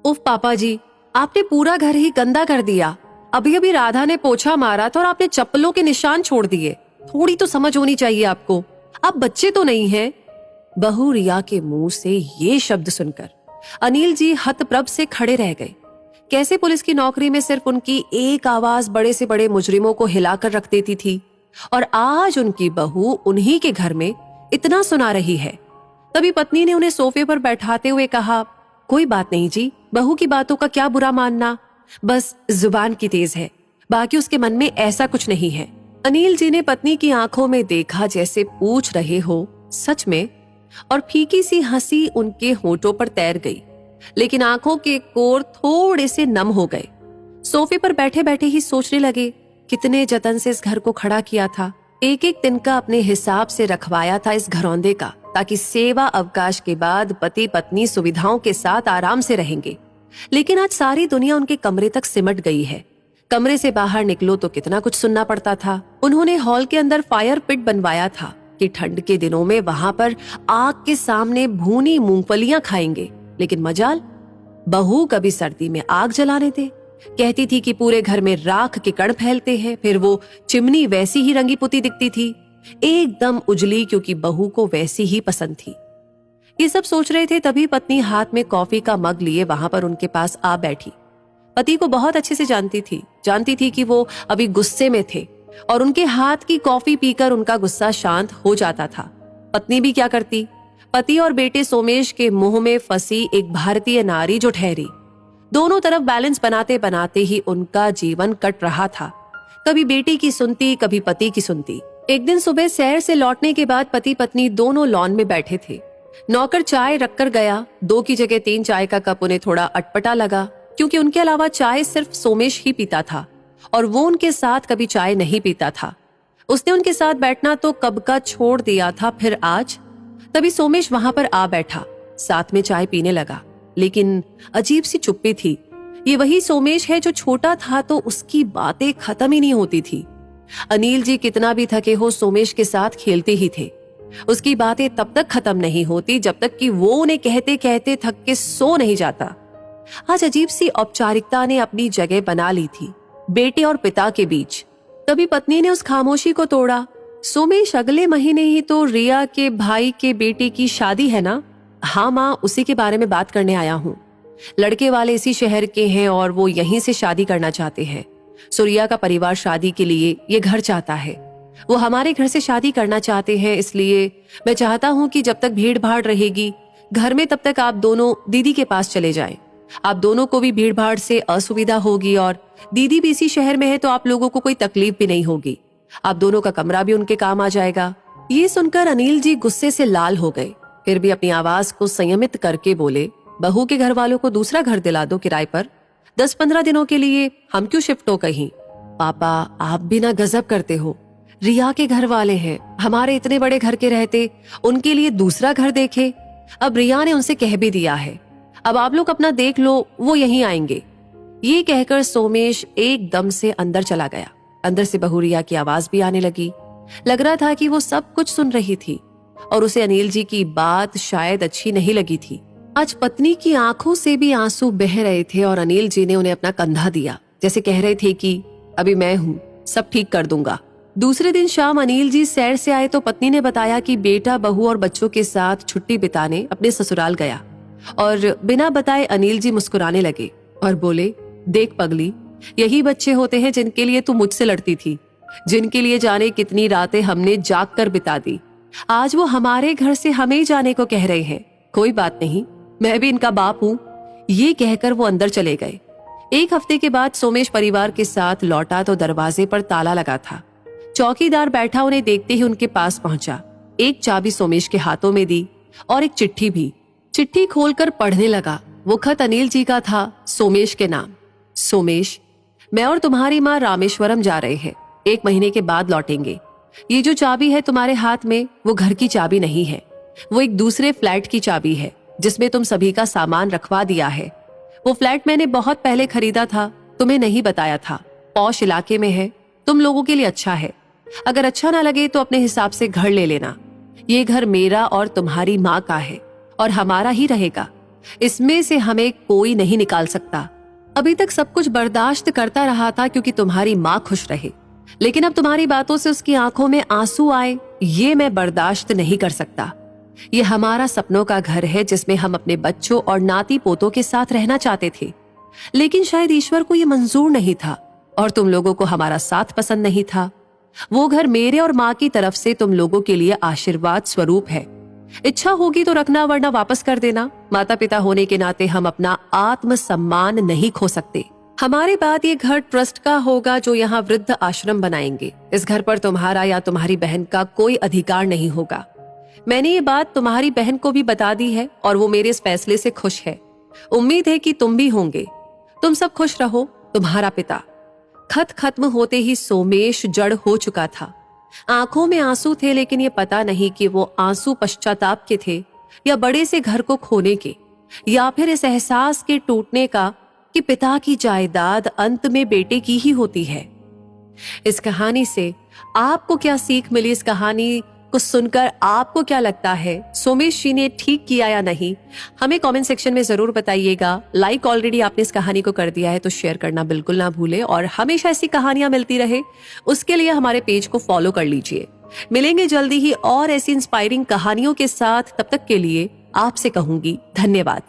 उफ पापा जी, आपने पूरा घर ही गंदा कर दिया। अभी अभी राधा ने पोछा मारा था और आपने चप्पलों के निशान छोड़ दिए। थोड़ी तो समझ होनी चाहिए आपको, आप बच्चे तो नहीं हैं। बहू रिया के मुंह से ये शब्द सुनकर अनिल जी हतप्रभ से खड़े रह गए। कैसे पुलिस की नौकरी में सिर्फ उनकी एक आवाज बड़े से बड़े मुजरिमों को हिलाकर रख देती थी, और आज उनकी बहू उन्हीं के घर में इतना सुना रही है। तभी पत्नी ने उन्हें सोफे पर बैठाते हुए कहा, कोई बात नहीं जी, बहू की बातों का क्या बुरा मानना, बस जुबान की तेज है, बाकी उसके मन में ऐसा कुछ नहीं है। अनिल जी ने पत्नी की आंखों में देखा जैसे पूछ रहे हो सच में, और फीकी सी हंसी उनके होठों पर तैर गई, लेकिन आंखों के कोर थोड़े से नम हो गए। सोफे पर बैठे बैठे ही सोचने लगे, कितने जतन से इस घर को खड़ा किया था, एक एक तिनका अपने हिसाब से रखवाया था इस घरौंदे का, ताकि सेवा अवकाश के बाद पति पत्नी सुविधाओं के साथ आराम से रहेंगे। लेकिन आज सारी दुनिया उनके कमरे तक सिमट गई है। कमरे से बाहर निकलो तो कितना कुछ सुनना पड़ता था। उन्होंने हॉल के अंदर फायर पिट बनवाया था कि ठंड के दिनों में वहां पर आग के सामने भूनी मूंगफलियां खाएंगे, लेकिन मजाल, बहू कभी सर्दी में आग जलाने दे। कहती थी कि पूरे घर में राख के कण फैलते हैं, फिर वो चिमनी वैसी ही रंगी पुती दिखती थी, एकदम उजली, क्योंकि बहू को वैसी ही पसंद थी। ये सब सोच रहे थे, तभी पत्नी हाथ में कॉफी का मग लिए वहां पर उनके पास आ बैठी। पति को बहुत अच्छे से जानती थी कि वो अभी गुस्से में थे, और उनके हाथ की कॉफी पीकर उनका गुस्सा शांत हो जाता था। पत्नी भी क्या करती, पति और बेटे सोमेश के मुंह में फंसी एक भारतीय नारी जो ठहरी। दोनों तरफ बैलेंस बनाते बनाते ही उनका जीवन कट रहा था। कभी बेटी की सुनती, कभी पति की सुनती। एक दिन सुबह सैर से लौटने के बाद पति पत्नी दोनों लॉन में बैठे थे। नौकर चाय रखकर गया। 2 की जगह 3 चाय का कप उन्हें थोड़ा अटपटा लगा, क्योंकि उनके अलावा चाय सिर्फ सोमेश ही पीता था, और वो उनके साथ कभी चाय नहीं पीता था। उसने उनके साथ बैठना तो कब का छोड़ दिया था, फिर आज। तभी सोमेश वहां पर आ बैठा, साथ में चाय पीने लगा, लेकिन अजीब सी चुप्पी थी। ये वही सोमेश है जो छोटा था तो उसकी बातें खत्म ही नहीं होती थी। अनिल जी कितना भी थके हो, सोमेश के साथ खेलते ही थे। उसकी बातें तब तक खत्म नहीं होती जब तक कि वो उन्हें कहते कहते थक के सो नहीं जाता। आज अजीब सी औपचारिकता ने अपनी जगह बना ली थी बेटे और पिता के बीच। तभी पत्नी ने उस खामोशी को तोड़ा। सोमेश, अगले महीने ही तो रिया के भाई के बेटे की शादी है ना? हाँ माँ, उसी के बारे में बात करने आया हूँ। लड़के वाले इसी शहर के हैं और वो यहीं से शादी करना चाहते हैं। रिया का परिवार शादी के लिए ये घर चाहता है। वो हमारे घर से शादी करना चाहते हैं, इसलिए मैं चाहता हूँ कि जब तक भीड़ भाड़ रहेगी घर में, तब तक आप दोनों दीदी के पास चले जाएं। आप दोनों को भी भीड़ भाड़ से असुविधा होगी, और दीदी भी इसी शहर में है तो आप लोगों को कोई तकलीफ भी नहीं होगी। आप दोनों का कमरा भी उनके काम आ जाएगा। ये सुनकर अनिल जी गुस्से से लाल हो गए, फिर भी अपनी आवाज को संयमित करके बोले, बहू के घर वालों को दूसरा घर दिला दो किराए पर। 10-15 दिनों के लिए हम क्यों शिफ्ट हो कहीं? पापा, आप भी ना गजब करते हो। रिया के घर वाले हैं, हमारे इतने बड़े घर के रहते उनके लिए दूसरा घर देखे। अब रिया ने उनसे कह भी दिया है, अब आप लोग अपना देख लो, वो यहीं आएंगे। ये कहकर सोमेश एकदम से अंदर चला गया। अंदर से बहू रिया की आवाज भी आने लगी। लग रहा था कि वो सब कुछ सुन रही थी और उसे अनिल जी की बात शायद अच्छी नहीं लगी थी। आज पत्नी की आंखों से भी आंसू बह रहे थे और अनिल जी ने उन्हें अपना कंधा दिया, जैसे कह रहे थे कि अभी मैं हूं, सब ठीक कर दूंगा। दूसरे दिन शाम अनिल जी सैर से आए तो पत्नी ने बताया कि बेटा बहू और बच्चों के साथ छुट्टी बिताने अपने ससुराल गया, और बिना बताए अनिल जी मुस्कुराने लगे और बोले, देख पगली, यही बच्चे होते हैं जिनके लिए तू मुझसे लड़ती थी, जिनके लिए जाने कितनी रातें हमने जाग कर बिता दी। आज वो हमारे घर से हमें जाने को कह रहे हैं। कोई बात नहीं, मैं भी इनका बाप हूँ। ये कहकर वो अंदर चले गए। 1 हफ्ते के बाद सोमेश परिवार के साथ लौटा तो दरवाजे पर ताला लगा था। चौकीदार बैठा उन्हें देखते ही उनके पास पहुंचा। एक चाबी सोमेश के हाथों में दी और एक चिट्ठी भी। चिट्ठी खोलकर पढ़ने लगा। वो खत अनिल जी का था, सोमेश के नाम। सोमेश, मैं और तुम्हारी माँ रामेश्वरम जा रहे हैं, 1 महीने के बाद लौटेंगे। ये जो चाबी है तुम्हारे हाथ में, वो घर की चाबी नहीं है, वो एक दूसरे फ्लैट की चाबी है जिसमें तुम सभी का सामान रखवा दिया है। वो फ्लैट मैंने बहुत पहले खरीदा था, तुम्हें नहीं बताया था। पौश इलाके में है, तुम लोगों के लिए अच्छा है। अगर अच्छा ना लगे तो अपने हिसाब से घर ले लेना। ये घर मेरा और तुम्हारी माँ का है और हमारा ही रहेगा। इसमें से हमें कोई नहीं निकाल सकता। अभी तक सब कुछ बर्दाश्त करता रहा था क्योंकि तुम्हारी माँ खुश रहे, लेकिन अब तुम्हारी बातों से उसकी आंखों में आंसू आए, ये मैं बर्दाश्त नहीं कर सकता। ये हमारा सपनों का घर है जिसमें हम अपने बच्चों और नाती पोतों के साथ रहना चाहते थे, लेकिन शायद ईश्वर को ये मंजूर नहीं था और तुम लोगों को हमारा साथ पसंद नहीं था। वो घर मेरे और माँ की तरफ से तुम लोगों के लिए आशीर्वाद स्वरूप है। इच्छा होगी तो रखना, वरना वापस कर देना। माता पिता होने के नाते हम अपना आत्मसम्मान नहीं खो सकते। हमारे बाद ये घर ट्रस्ट का होगा जो यहाँ वृद्ध आश्रम बनाएंगे। इस घर पर तुम्हारा या तुम्हारी बहन का कोई अधिकार नहीं होगा। मैंने ये बात तुम्हारी बहन को भी बता दी है और वो मेरे इस फैसले से खुश है। उम्मीद है कि तुम भी होंगे। तुम सब खुश रहो। तुम्हारा पिता। खत खत्म होते ही सोमेश जड़ हो चुका था। आंखों में आंसू थे, लेकिन ये पता नहीं कि वो आंसू पश्चाताप के थे या बड़े से घर को खोने के, या फिर इस एहसास के टूटने का कि पिता की जायदाद अंत में बेटे की ही होती है। इस कहानी से आपको क्या सीख मिली? इस कहानी को सुनकर आपको क्या लगता है? सोमेश जी ने ठीक किया या नहीं? हमें कमेंट सेक्शन में जरूर बताइएगा। लाइक ऑलरेडी आपने इस कहानी को कर दिया है तो शेयर करना बिल्कुल ना भूले, और हमेशा ऐसी कहानियां मिलती रहे उसके लिए हमारे पेज को फॉलो कर लीजिए। मिलेंगे जल्दी ही और ऐसी इंस्पायरिंग कहानियों के साथ। तब तक के लिए आपसे कहूंगी धन्यवाद।